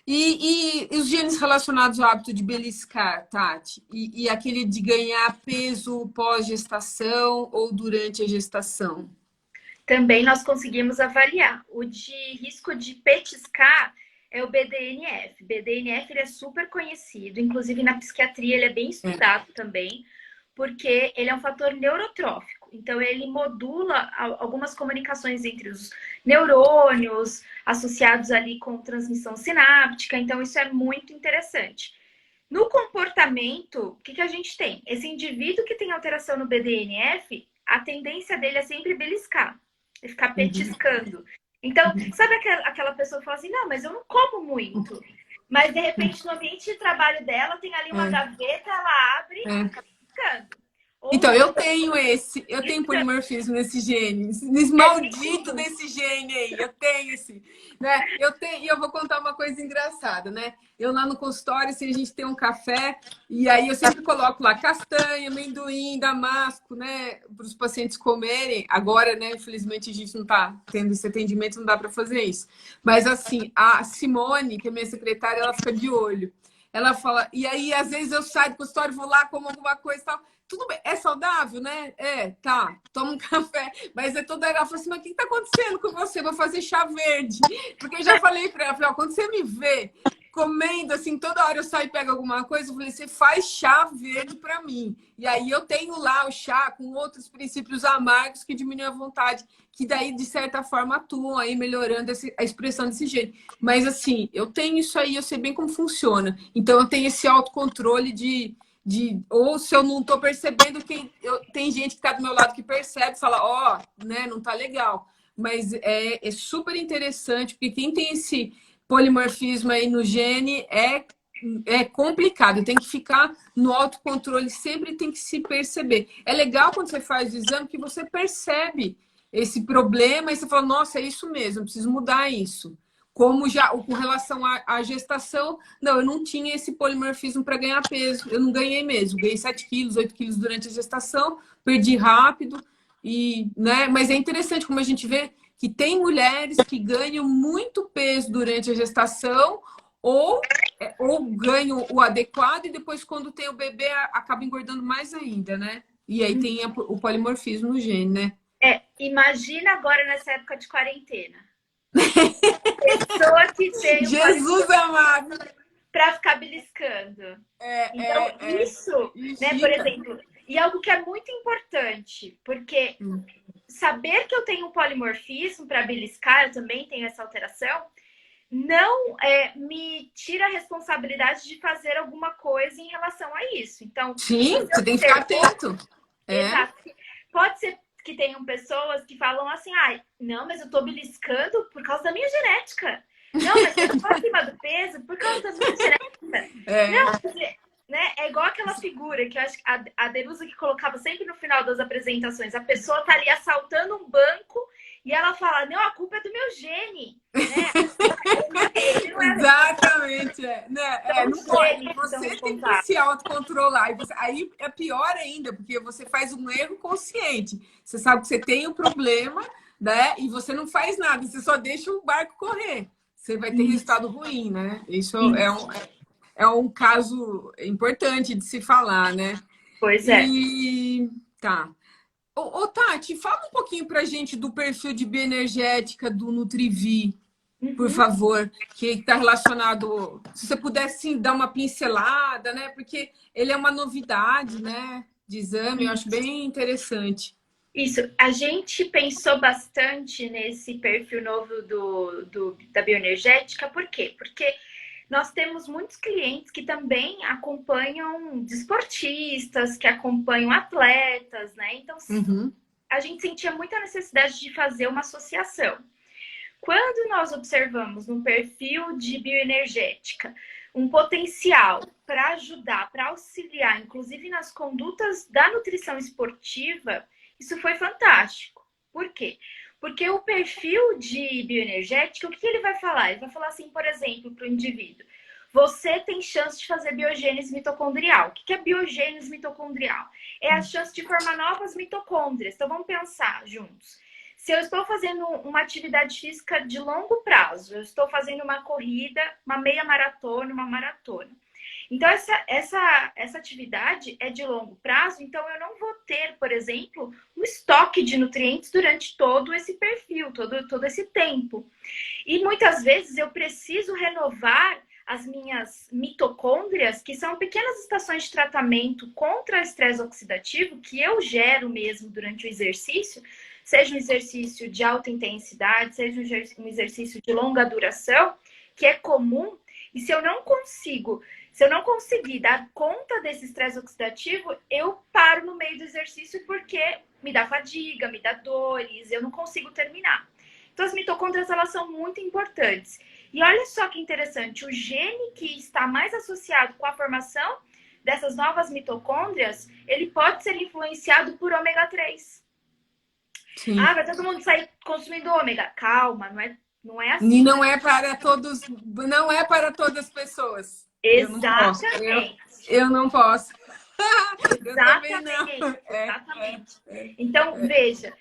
E os genes relacionados ao hábito de beliscar, Tati? E aquele de ganhar peso pós-gestação ou durante a gestação? Também nós conseguimos avaliar. O de risco de petiscar é o BDNF. BDNF ele é super conhecido, inclusive na psiquiatria ele é bem estudado também, porque ele é um fator neurotrófico. Então, ele modula algumas comunicações entre os neurônios, associados ali com transmissão sináptica. Então, isso é muito interessante. No comportamento, o que a gente tem? Esse indivíduo que tem alteração no BDNF, a tendência dele é sempre beliscar, é ficar petiscando. Então, sabe aquela pessoa que fala assim, não, mas eu não como muito. Mas, de repente, no ambiente de trabalho dela, tem ali uma gaveta, ela abre e fica petiscando. Então, eu tenho polimorfismo nesse gene, nesse maldito desse gene aí, eu tenho esse, né? E eu vou contar uma coisa engraçada, né? Eu lá no consultório, assim, a gente tem um café, e aí eu sempre coloco lá castanha, amendoim, damasco, né? Para os pacientes comerem. Agora, né, infelizmente, a gente não tá tendo esse atendimento, não dá para fazer isso. Mas, assim, a Simone, que é minha secretária, ela fica de olho. Ela fala, e aí, às vezes, eu saio do consultório, vou lá, como alguma coisa e tal. Tudo bem, é saudável, né? Tá, toma um café. Mas é toda ela fala assim, mas o que tá acontecendo com você? Vou fazer chá verde. Porque eu já falei para ela, falei, ó, quando você me vê comendo, assim, toda hora eu saio e pego alguma coisa, eu falei, você faz chá verde para mim. E aí eu tenho lá o chá com outros princípios amargos que diminuem a vontade, que daí, de certa forma, atuam aí melhorando a expressão desse jeito. Mas, assim, eu tenho isso aí, eu sei bem como funciona. Então, eu tenho esse autocontrole ou se eu não tô percebendo, tem gente que tá do meu lado que percebe, fala, né, não tá legal. Mas é super interessante, porque quem tem esse polimorfismo aí no gene é complicado, tem que ficar no autocontrole, sempre tem que se perceber. É legal quando você faz o exame que você percebe esse problema e você fala, nossa, é isso mesmo, eu preciso mudar isso. Como já com relação à gestação, não, eu não tinha esse polimorfismo para ganhar peso, eu não ganhei mesmo, ganhei 7 quilos, 8 quilos durante a gestação, perdi rápido, né? Mas é interessante como a gente vê que tem mulheres que ganham muito peso durante a gestação ou ganham o adequado e depois, quando tem o bebê, acaba engordando mais ainda, né? E aí tem o polimorfismo no gene, né? Imagina agora nessa época de quarentena. Pessoa que tem Jesus amado! Para ficar beliscando. Então, isso, né? Por exemplo, E algo que é muito importante, porque saber que eu tenho um polimorfismo para beliscar, eu também tenho essa alteração, não me tira a responsabilidade de fazer alguma coisa em relação a isso. Então, Sim, você você tem que ficar observou, atento. É. exato. Pode ser que tenham pessoas que falam assim, ai, não, mas eu tô beliscando por causa da minha genética. Não, mas eu tô acima do peso por causa da minha genética. É. Não, né? É igual aquela figura que eu acho que a Derusa que colocava sempre no final das apresentações. A pessoa tá ali assaltando um banco e ela fala, não, a culpa é do meu gene, né? Ele não é Exatamente, né? tão Não pode. gene que estão Você tem que responsáveis. se autocontrolar. Aí é pior ainda, porque você faz um erro consciente. Você sabe que você tem um problema, né? E você não faz nada, você só deixa o barco correr. Você vai ter resultado ruim, né? Isso é um caso importante de se falar, né? Pois é. E tá. Tati, fala um pouquinho pra gente do perfil de bioenergética do Nutrivi, por Uhum. favor, que está relacionado. Se você pudesse sim, dar uma pincelada, né? Porque ele é uma novidade, né? De exame, eu acho bem interessante. Isso, a gente pensou bastante nesse perfil novo da bioenergética, por quê? Porque nós temos muitos clientes que também acompanham desportistas, que acompanham atletas, né? Então, Uhum. a gente sentia muita necessidade de fazer uma associação. Quando nós observamos no perfil de bioenergética um potencial para ajudar, para auxiliar, inclusive nas condutas da nutrição esportiva, isso foi fantástico. Por quê? Porque o perfil de bioenergética, o que ele vai falar? Ele vai falar assim, por exemplo, para o indivíduo: você tem chance de fazer biogênese mitocondrial. O que é biogênese mitocondrial? É a chance de formar novas mitocôndrias. Então vamos pensar juntos. Se eu estou fazendo uma atividade física de longo prazo, eu estou fazendo uma corrida, uma meia maratona, uma maratona. Então, essa atividade é de longo prazo, então eu não vou ter, por exemplo, um estoque de nutrientes durante todo esse perfil, todo esse tempo. E muitas vezes eu preciso renovar as minhas mitocôndrias, que são pequenas estações de tratamento contra estresse oxidativo, que eu gero mesmo durante o exercício, seja um exercício de alta intensidade, seja um exercício de longa duração, que é comum. E se eu não conseguir dar conta desse estresse oxidativo, eu paro no meio do exercício porque me dá fadiga, me dá dores, eu não consigo terminar. Então, as mitocôndrias, elas são muito importantes. E olha só que interessante, o gene que está mais associado com a formação dessas novas mitocôndrias, ele pode ser influenciado por ômega 3. Sim. Ah, vai todo mundo sair consumindo ômega. Calma, não é E assim. não é para todos, não é para todas as pessoas. Eu não posso. Exatamente. Eu não posso. Eu também não. Exatamente. Exatamente. Então, veja,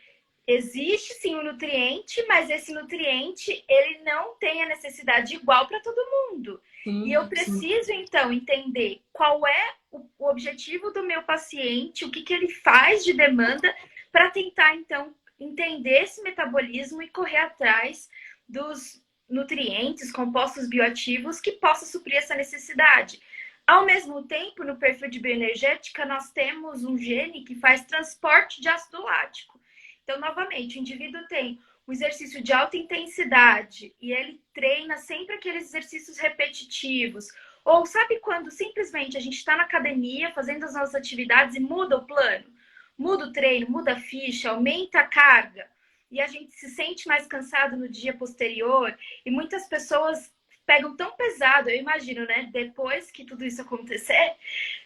existe sim o nutriente, mas esse nutriente, ele não tem a necessidade igual para todo mundo. Sim, E eu sim. preciso, então, entender qual é o objetivo do meu paciente, o que ele faz de demanda, para tentar, então, entender esse metabolismo e correr atrás dos nutrientes, compostos bioativos que possa suprir essa necessidade. Ao mesmo tempo, no perfil de bioenergética, nós temos um gene que faz transporte de ácido lático. Então, novamente, o indivíduo tem um exercício de alta intensidade e ele treina sempre aqueles exercícios repetitivos. Ou sabe quando simplesmente a gente está na academia fazendo as nossas atividades e muda o plano? Muda o treino, muda a ficha, aumenta a carga e a gente se sente mais cansado no dia posterior. E muitas pessoas pegam tão pesado, eu imagino, né? Depois que tudo isso acontecer,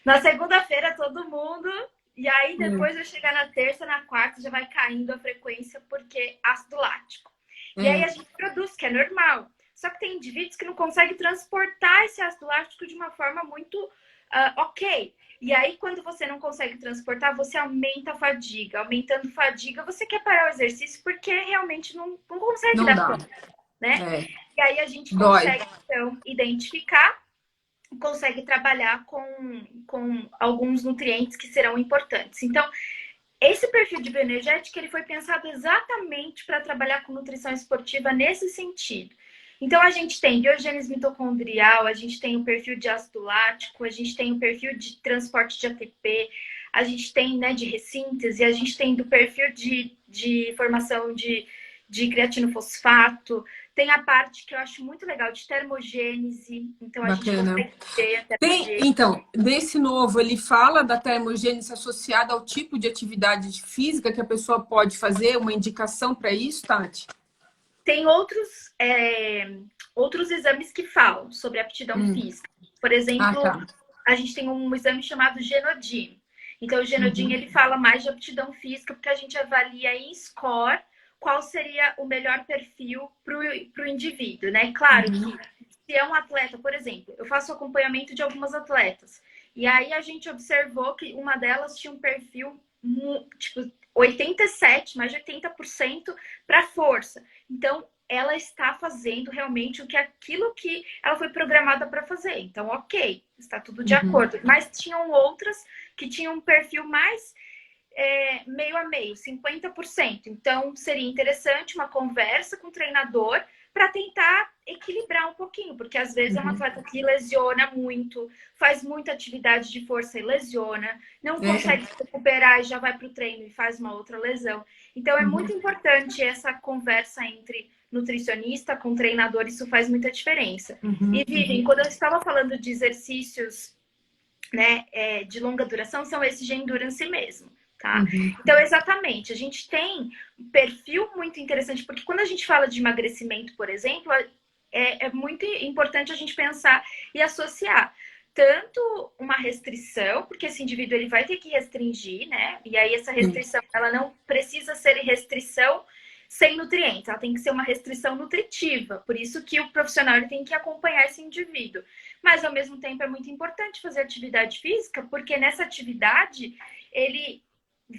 na segunda-feira todo mundo. E aí, depois de chegar na terça, na quarta, já vai caindo a frequência porque ácido lático. E aí a gente produz, que é normal. Só que tem indivíduos que não conseguem transportar esse ácido lático de uma forma muito ok. E aí, quando você não consegue transportar, você aumenta a fadiga. Aumentando fadiga, você quer parar o exercício porque realmente não consegue Não dar dá. conta, né? É. E aí a gente Dói. consegue, então, identificar, consegue trabalhar com alguns nutrientes que serão importantes. Então, esse perfil de bioenergética, ele foi pensado exatamente para trabalhar com nutrição esportiva nesse sentido. Então, a gente tem biogênese mitocondrial, a gente tem o perfil de ácido lático, a gente tem o perfil de transporte de ATP, a gente tem, né, de ressíntese, a gente tem do perfil de formação de creatinofosfato, tem a parte que eu acho muito legal de termogênese, então a gente Bacana. consegue ter a Tem, termogênese. então, nesse novo, ele fala da termogênese associada ao tipo de atividade física que a pessoa pode fazer, uma indicação para isso, Tati? Tem outros exames que falam sobre aptidão física. Por Ah, exemplo, tá. a gente tem um exame chamado Genodim. Então, o Genodim, Uhum. ele fala mais de aptidão física, porque a gente avalia em score qual seria o melhor perfil para o indivíduo, né? Claro que se é um atleta, por exemplo, eu faço acompanhamento de algumas atletas, e aí a gente observou que uma delas tinha um perfil, tipo, 87, mais de 80% para força. Então, ela está fazendo realmente aquilo que ela foi programada para fazer. Então, ok, está tudo de acordo. Mas tinham outras que tinham um perfil mais meio a meio, 50%. Então, seria interessante uma conversa com o treinador para tentar equilibrar um pouquinho, porque às vezes é um atleta que lesiona muito, faz muita atividade de força e lesiona, não consegue se recuperar e já vai para o treino e faz uma outra lesão. Então, é muito importante essa conversa entre nutricionista com treinador, isso faz muita diferença. E, Vivian, quando eu estava falando de exercícios, né, de longa duração, são esses de endurance mesmo. Tá? Então, exatamente, a gente tem um perfil muito interessante, porque quando a gente fala de emagrecimento, por exemplo, é muito importante a gente pensar e associar tanto uma restrição, porque esse indivíduo ele vai ter que restringir, né? E aí essa restrição, ela não precisa ser restrição sem nutrientes, ela tem que ser uma restrição nutritiva. Por isso que o profissional ele tem que acompanhar esse indivíduo. Mas, ao mesmo tempo, é muito importante fazer atividade física, porque nessa atividade ele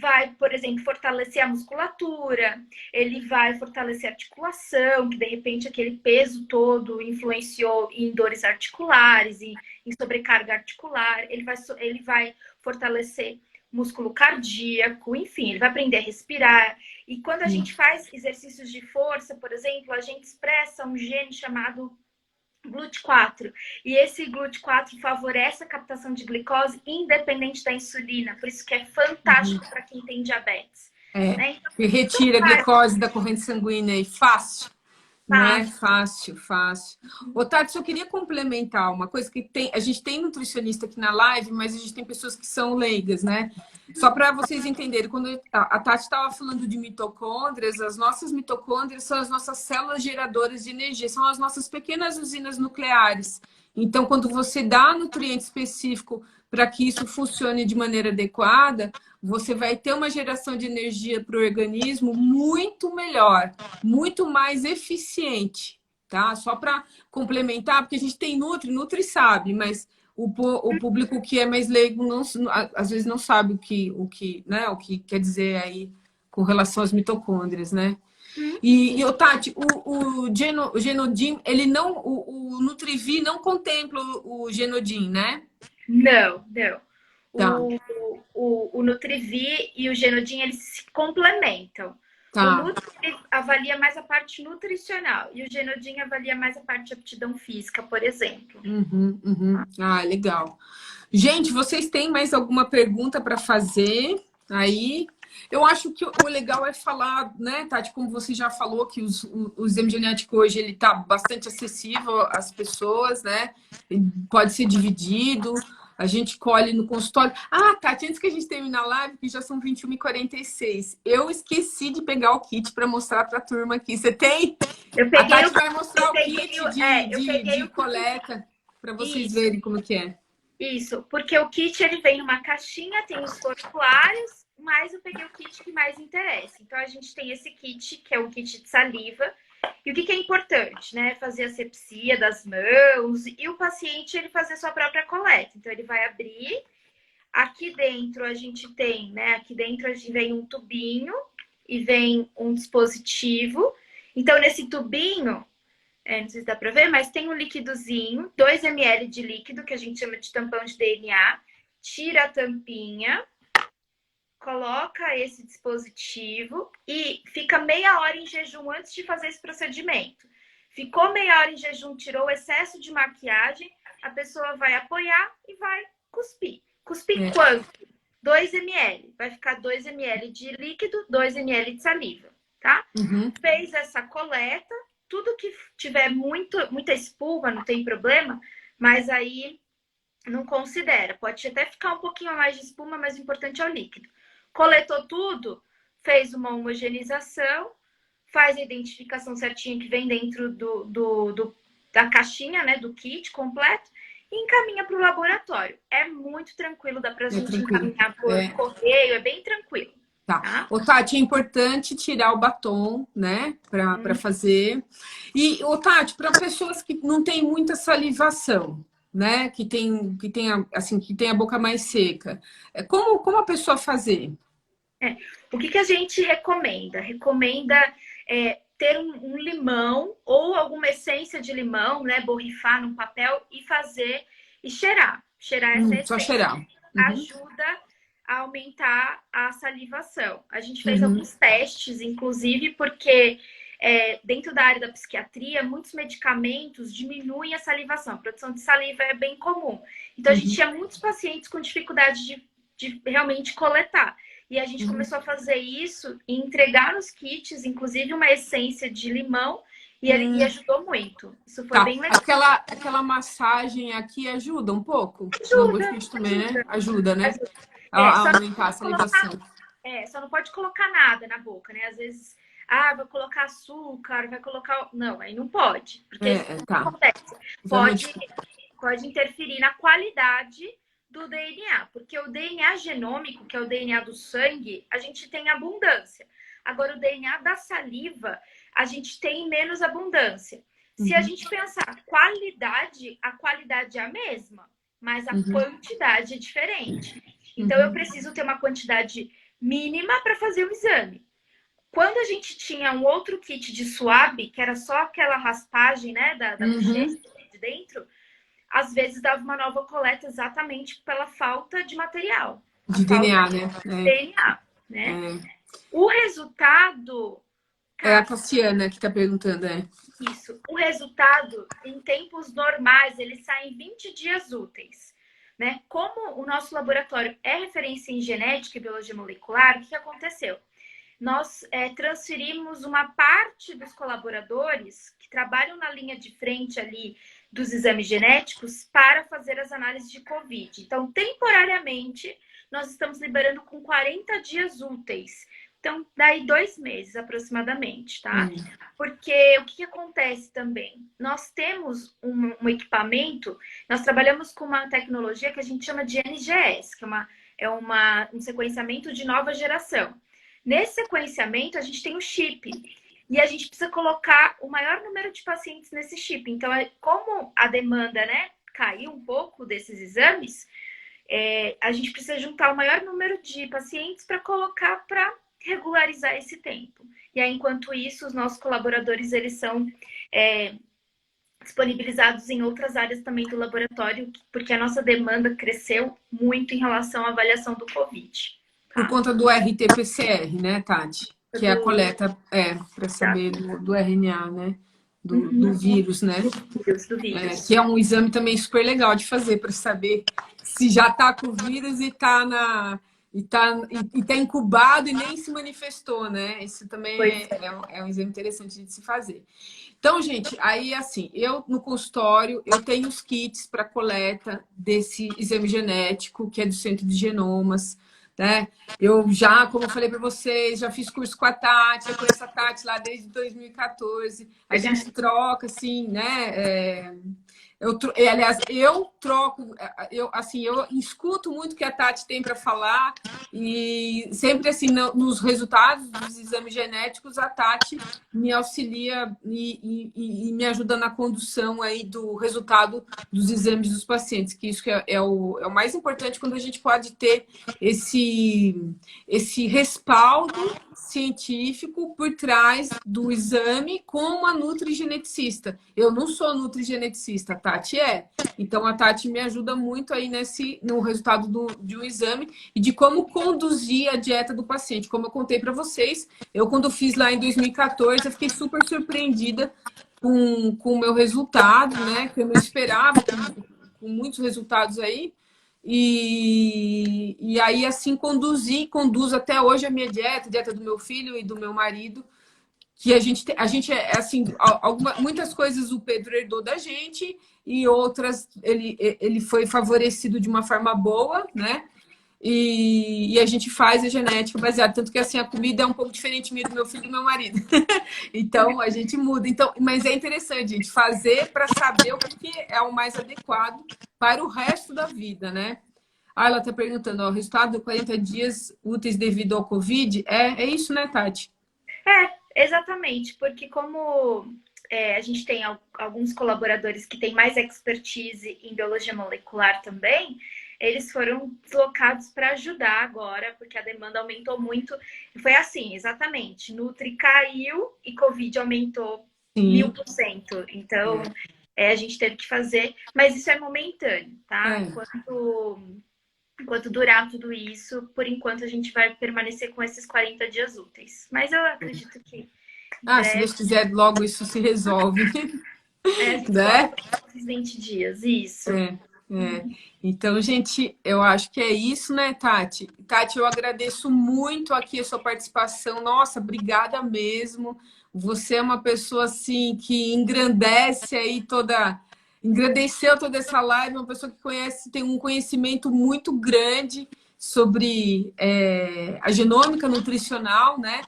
vai, por exemplo, fortalecer a musculatura, ele vai fortalecer a articulação, que de repente aquele peso todo influenciou em dores articulares, em sobrecarga articular, ele vai fortalecer músculo cardíaco, enfim, ele vai aprender a respirar. E quando a gente faz exercícios de força, por exemplo, a gente expressa um gene chamado GLUT4. E esse GLUT4 favorece a captação de glicose independente da insulina. Por isso que é fantástico para quem tem diabetes. Né? Então, E retira a glicose da corrente sanguínea aí, fácil. Não é fácil, fácil. Ô, Tati, eu queria complementar uma coisa que tem. A gente tem nutricionista aqui na live, mas a gente tem pessoas que são leigas, né? Só para vocês entenderem, quando a Tati estava falando de mitocôndrias, as nossas mitocôndrias são as nossas células geradoras de energia, são as nossas pequenas usinas nucleares. Então, quando você dá nutriente específico para que isso funcione de maneira adequada, você vai ter uma geração de energia para o organismo muito melhor, muito mais eficiente, tá? Só para complementar, porque a gente tem Nutri sabe, mas o público que é mais leigo não, às vezes não sabe né, o que quer dizer aí com relação às mitocôndrias, né? E Tati, o Genodim, ele não, o Nutrivi não contempla o Genodim, né? Não, não. Tá, O Nutrivi e o Genodim, eles se complementam. O tá. Nutri avalia mais a parte nutricional e o Genodim avalia mais a parte de aptidão física, por exemplo. Ah, legal. Gente, vocês têm mais alguma pergunta para fazer aí? Eu acho que o legal é falar, né, Tati, como você já falou, que o exame genético hoje ele está bastante acessível às pessoas, né? Ele pode ser dividido, a gente colhe no consultório. Ah, Tati, antes que a gente termine a live, que já são 21h46, eu esqueci de pegar o kit para mostrar para a turma aqui. Você tem? Eu A peguei Tati vai mostrar o kit eu peguei de o kit. coleta para vocês Isso, verem como que é. isso, porque o kit ele vem numa caixinha, tem os formulários, mas eu peguei o kit que mais interessa. Então a gente tem esse kit, que é um kit de saliva. E o que é importante, né? Fazer a asepsia das mãos e o paciente ele fazer sua própria coleta. Então ele vai abrir. Aqui dentro a gente tem, né? Aqui dentro a gente vem um tubinho e vem um dispositivo. Então nesse tubinho não sei se dá para ver, mas tem um líquidozinho, 2 ml de líquido, que a gente chama de tampão de DNA. Tira a tampinha, coloca esse dispositivo e fica meia hora em jejum antes de fazer esse procedimento. ficou meia hora em jejum, tirou o excesso de maquiagem, a pessoa vai apoiar e vai cuspir. Cuspir quanto? 2 ml. Vai ficar 2 ml de líquido, 2 ml de saliva, tá? Fez essa coleta, tudo que tiver muita espuma, não tem problema, mas aí não considera. Pode até ficar um pouquinho a mais de espuma, mas o importante é o líquido. Coletou tudo, fez uma homogeneização, faz a identificação certinha que vem dentro da caixinha, né, do kit completo, e encaminha para o laboratório. É muito tranquilo, dá para a gente encaminhar por correio, é bem tranquilo. Tá. Ô, Tati, é importante tirar o batom, né, para fazer. E, ô, Tati, para pessoas que não têm muita salivação, né, que tem a boca mais seca, como a pessoa fazer? O que a gente recomenda? Recomenda ter um limão ou alguma essência de limão, né, borrifar num papel e fazer e cheirar. Cheirar essa essência. Só cheirar. Ajuda a aumentar a salivação. A gente fez alguns testes, inclusive, porque dentro da área da psiquiatria, muitos medicamentos diminuem a salivação. A produção de saliva é bem comum. Então, a gente tinha muitos pacientes com dificuldade de realmente coletar. E a gente começou a fazer isso e entregar nos kits, inclusive uma essência de limão, e ajudou muito. Isso foi bem legal. Aquela massagem aqui ajuda um pouco? Ajuda. Também, né? Ajuda, né? A aumentar a salivação. Só não pode colocar nada na boca, né? Às vezes, vai colocar açúcar, vai colocar... Não, aí não pode. Porque acontece. Pode interferir na qualidade do DNA, porque o DNA genômico, que é o DNA do sangue, a gente tem abundância. Agora, o DNA da saliva, a gente tem menos abundância. Se a gente pensar a qualidade é a mesma, mas a quantidade é diferente. Então, eu preciso ter uma quantidade mínima para fazer o exame. Quando a gente tinha um outro kit de suave, que era só aquela raspagem, né, da bochecha de dentro, às vezes dava uma nova coleta exatamente pela falta de material. De DNA, né? DNA, né? O resultado... É a Cassiana que está perguntando, Isso. O resultado, em tempos normais, ele sai em 20 dias úteis. Né? Como o nosso laboratório é referência em genética e biologia molecular, o que aconteceu? Nós transferimos uma parte dos colaboradores que trabalham na linha de frente ali dos exames genéticos para fazer as análises de COVID. Então, temporariamente, nós estamos liberando com 40 dias úteis. Então, daí 2 meses aproximadamente, tá? Porque o que acontece também? Nós temos um equipamento, nós trabalhamos com uma tecnologia que a gente chama de NGS, que é um sequenciamento de nova geração. Nesse sequenciamento, a gente tem um chip. E a gente precisa colocar o maior número de pacientes nesse chip. Então, como a demanda, né, caiu um pouco desses exames, a gente precisa juntar o maior número de pacientes para colocar para regularizar esse tempo. E aí, enquanto isso, os nossos colaboradores, eles são disponibilizados em outras áreas também do laboratório, porque a nossa demanda cresceu muito em relação à avaliação do COVID. Por conta do RT-PCR, né, Tati? Que é a coleta para saber do RNA, né? Do vírus, né? Do vírus. Que é um exame também super legal de fazer para saber se já está com o vírus e está incubado e nem se manifestou, né? Isso também é um exame interessante de se fazer. Então, gente, aí assim, eu no consultório, eu tenho os kits para coleta desse exame genético, que é do Centro de Genomas, né? Eu já, como eu falei para vocês, já fiz curso com a Tati, eu conheço a Tati lá desde 2014. A gente troca, assim, né? Aliás, eu troco, eu escuto muito o que a Tati tem para falar e sempre assim, nos resultados dos exames genéticos, a Tati me auxilia e me ajuda na condução aí do resultado dos exames dos pacientes, que isso é o mais importante quando a gente pode ter esse respaldo científico por trás do exame com a nutrigeneticista. Eu não sou nutrigeneticista, a Tati é. Então, a Tati me ajuda muito aí no resultado de um exame e de como conduzir a dieta do paciente. Como eu contei para vocês, eu quando fiz lá em 2014, eu fiquei super surpreendida com o meu resultado, né? Que eu não esperava, com muitos resultados aí. E aí, assim, conduzo até hoje a minha dieta, a dieta do meu filho e do meu marido, que a gente é assim, muitas coisas o Pedro herdou da gente e outras ele foi favorecido de uma forma boa, né? E a gente faz a genética baseada, tanto que assim a comida é um pouco diferente minha do meu filho e do meu marido. Então a gente muda. Então, mas é interessante, gente, fazer para saber o que é o mais adequado para o resto da vida, né? Ah, ela está perguntando, ó, o resultado de 40 dias úteis devido ao Covid. É isso, né, Tati? Exatamente, porque como a gente tem alguns colaboradores que têm mais expertise em biologia molecular também, eles foram deslocados para ajudar agora, porque a demanda aumentou muito. E foi assim, exatamente. Nutri caiu e Covid aumentou Sim. 1000%. Então, a gente teve que fazer, mas isso é momentâneo, tá? É. Enquanto durar tudo isso, por enquanto a gente vai permanecer com esses 40 dias úteis. Mas eu acredito que Se Deus quiser, logo isso se resolve, a gente volta né? para esses 20 dias. Isso. É. Então, gente, eu acho que é isso, né, Tati? Tati, eu agradeço muito aqui a sua participação. Nossa, obrigada mesmo. Você é uma pessoa assim que engrandeceu toda essa live, uma pessoa que tem um conhecimento muito grande sobre a genômica nutricional, né?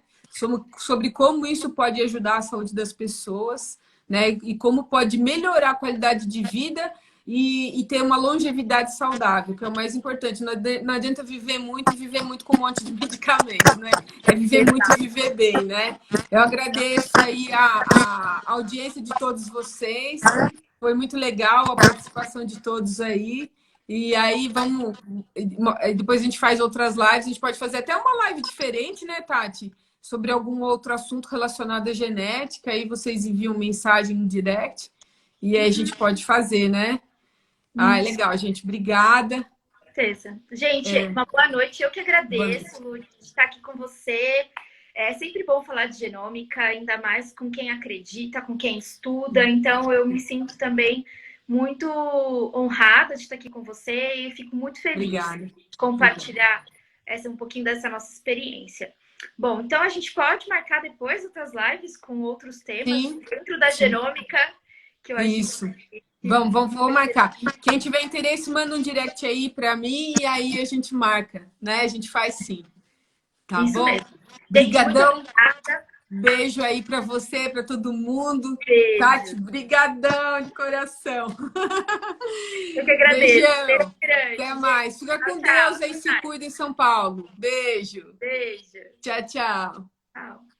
Sobre como isso pode ajudar a saúde das pessoas, né? E como pode melhorar a qualidade de vida e ter uma longevidade saudável, que é o mais importante. Não adianta viver muito e viver muito com um monte de medicamentos, né? É viver muito e viver bem, né? Eu agradeço aí a audiência de todos vocês. Foi muito legal a participação de todos aí. E aí depois a gente faz outras lives, a gente pode fazer até uma live diferente, né, Tati? Sobre algum outro assunto relacionado à genética, aí vocês enviam mensagem no direct e aí a gente pode fazer, né? Ah, é Isso. legal, gente. Obrigada. Com certeza. Gente, uma boa noite. Eu que Boa noite. agradeço, Lu, de estar aqui com você. É sempre bom falar de genômica, ainda mais com quem acredita, com quem estuda. Então, eu me sinto também muito honrada de estar aqui com você e fico muito feliz Obrigada. de compartilhar um pouquinho dessa nossa experiência. Bom, então a gente pode marcar depois outras lives com outros temas dentro da genômica, que eu acho Isso. Vamos marcar. Quem tiver interesse, manda um direct aí para mim e aí a gente marca, né? A gente faz sim. Tá Isso bom? mesmo. Brigadão. Gente, muito obrigada. Beijo aí para você, para todo mundo. Beijo. Tati, brigadão de coração. Eu que agradeço. Beijão. Grande, Até gente. mais. Fica com Tchau, Deus aí, até se mais. cuida em São Paulo. Beijo. Beijo. Tchau, tchau. Tchau.